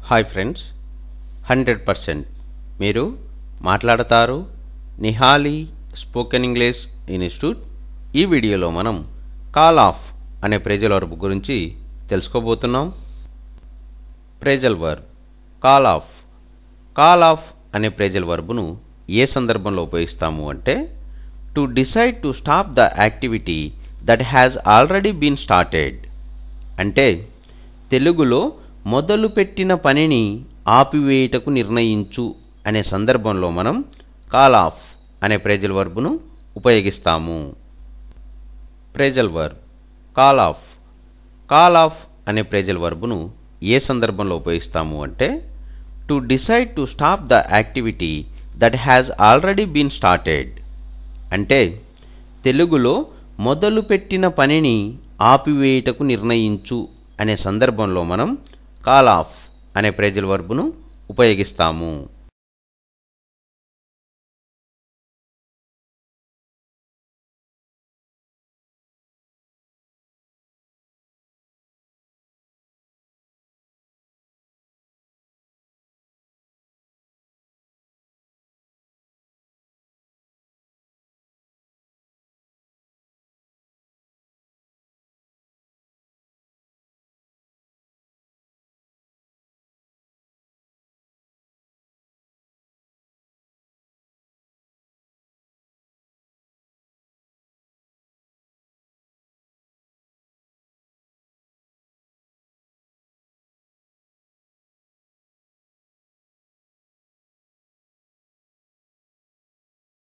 Hi friends, 100% మీరు మాట్లాడతారు Nihali spoken English institute. ఈ వీడియోలో మనం కాల్ ఆఫ్ అనే ప్రేజల్ వర్బ్ గురించి తెలుసుకోబోతున్నాం. Phrasal verb call off. Call off అనే ప్రేజల్ వర్బ్ను ఏ సందర్భంలో ఉపయోగిస్తాము అంటే to decide to stop the activity that has already been started. అంటే తెలుగులో మొదలుపెట్టిన పనిని ఆపివేయుటకు నిర్ణయించు అనే సందర్భంలో మనం కాల్ ఆఫ్ అనే ప్రేజల్ వర్బ్ను ఉపయోగిస్తాము. Phrasal verb call off. Call off అనే ప్రేజల్ వర్బ్ను ఏ సందర్భంలో ఉపయోగిస్తాము అంటే to decide to stop the activity that has already been started. అంటే తెలుగులో మొదలుపెట్టిన పనిని ఆపివేయుటకు నిర్ణయించు అనే సందర్భంలో మనం కాల్ ఆఫ్ అనే ప్రేజల్ వర్బ్ను ఉపయోగిస్తాము.